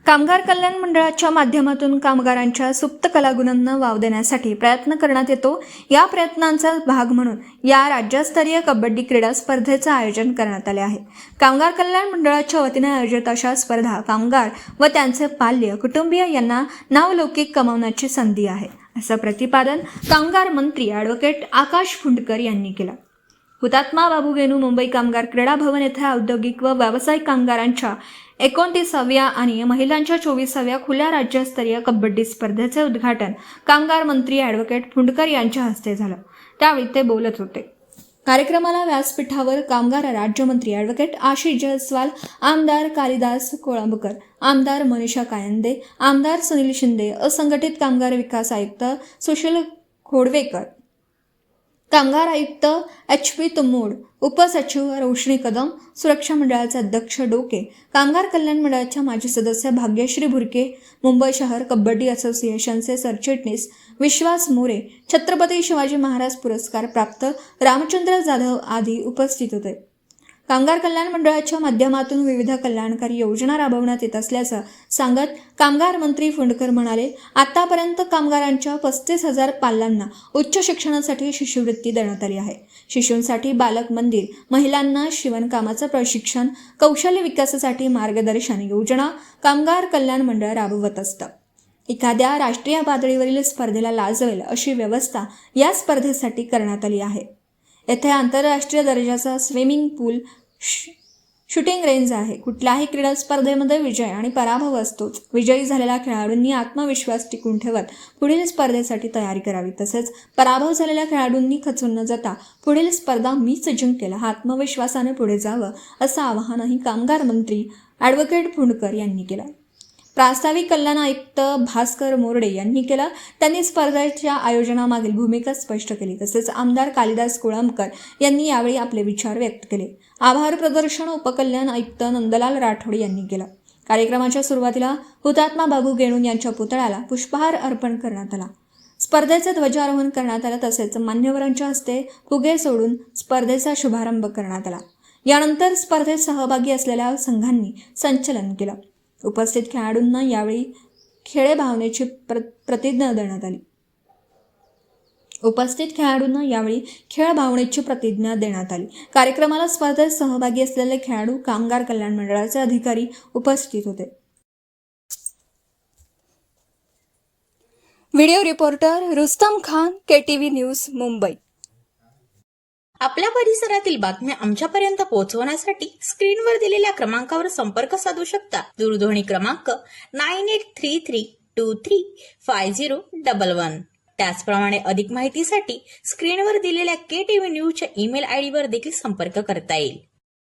कामगार कल्याण मंडळाच्या माध्यमातून कामगारांच्या सुप्त कलागुणांना वाव देण्यासाठी प्रयत्न करण्यात येतो। या प्रयत्नांचा भाग म्हणून या राज्यस्तरीय कबड्डी क्रीडा स्पर्धेचे आयोजन करण्यात आले आहे। कामगार कल्याण मंडळाच्या वतीने आयोजित अशा स्पर्धा कामगार व त्यांचे पाल्य कुटुंबीय यांना नावलौकिक कमावण्याची संधी आहे, असं प्रतिपादन कामगार मंत्री ॲडव्होकेट आकाश फुंडकर यांनी केलं। हुतात्मा बाबू गेनू मुंबई कामगार क्रीडा भवन येथे औद्योगिक व व्यावसायिक कामगारांच्या 29व्या आणि महिलांच्या 24व्या खुल्या राज्यस्तरीय कबड्डी स्पर्धेचे उद्घाटन कामगार मंत्री ॲडव्होकेट फुंडकर यांच्या हस्ते झालं। त्यावेळी ते बोलत होते। कार्यक्रमाला व्यासपीठावर कामगार राज्यमंत्री ॲडव्होकेट आशिष जयस्वाल, आमदार कालिदास कोळंबकर, आमदार मनीषा कायंदे, आमदार सुनील शिंदे, असंघटित कामगार विकास आयुक्त सुशील खोडवेकर, कामगार आयुक्त HP तुमोड, उपसचिव रोशनी कदम, सुरक्षा मंडळाचे अध्यक्ष डोके, कामगार कल्याण मंडळाच्या माजी सदस्य भाग्यश्री भुरके, मुंबई शहर कबड्डी असोसिएशनचे सरचिटणीस विश्वास मोरे, छत्रपती शिवाजी महाराज पुरस्कार प्राप्त रामचंद्र जाधव आदी उपस्थित होते। कामगार कल्याण मंडळाच्या माध्यमातून विविध कल्याणकारी योजना राबवण्यात येत असल्याचं सांगत कामगार मंत्री फुंडकर म्हणाले, आतापर्यंत कामगारांच्या 35,000 पाल्यांना उच्च शिक्षणासाठी शिष्यवृत्ती देण्यात आली आहे। शिशूंसाठी बालक मंदिर, महिलांना शिवणकामाचं प्रशिक्षण, कौशल्य विकासासाठी मार्गदर्शन योजना कामगार कल्याण मंडळ राबवत असतं। एखाद्या राष्ट्रीय पातळीवरील स्पर्धेला लाजवेल अशी व्यवस्था या स्पर्धेसाठी करण्यात आली आहे। येथे आंतरराष्ट्रीय दर्जाचा स्विमिंग पूल, शूटिंग रेंज आहे। कुठल्याही क्रीडा स्पर्धेमध्ये विजय आणि पराभव असतोच। विजयी झालेल्या खेळाडूंनी आत्मविश्वास टिकवून ठेवत पुढील स्पर्धेसाठी तयारी करावी, तसेच पराभव झालेल्या खेळाडूंनी खचून न जाता पुढील स्पर्धा मीच जिंकेल हा आत्मविश्वासाने पुढे जावं, असं आवाहनही कामगार मंत्री ॲडव्होकेट फुंडकर यांनी केलं। प्रास्ताविक कल्याण आयुक्त भास्कर मोरडे यांनी केलं। त्यांनी स्पर्धेच्या आयोजनामागील भूमिका स्पष्ट केली। तसेच आमदार कालिदास कोळंबकर यांनी यावेळी आपले विचार व्यक्त केले। आभार प्रदर्शन उपकल्याण आयुक्त नंदलाल राठोड यांनी केलं। कार्यक्रमाच्या सुरुवातीला हुतात्मा बाबू गेनू यांच्या पुतळ्याला पुष्पहार अर्पण करण्यात आला। स्पर्धेचे ध्वजारोहण करण्यात आले, तसेच मान्यवरांच्या हस्ते फुगे सोडून स्पर्धेचा शुभारंभ करण्यात आला। यानंतर स्पर्धेत सहभागी असलेल्या संघांनी संचलन केलं। उपस्थित खेळाडूंना यावेळी खेळ भावनेची प्रतिज्ञा देण्यात आली। कार्यक्रमाला स्पर्धेत सहभागी असलेले खेळाडू, कामगार कल्याण मंडळाचे अधिकारी उपस्थित होते। Video reporter Rustam Khan, KTV news, Mumbai. आपल्या परिसरातील बातम्या आमच्यापर्यंत पोहोचवण्यासाठी स्क्रीनवर दिलेल्या क्रमांकावर संपर्क साधू शकता। दूरध्वनी क्रमांक 9833235011। त्याचप्रमाणे अधिक माहितीसाठी स्क्रीनवर दिलेल्या KTV न्यूजच्या ईमेल ID वर देखील संपर्क करता येईल।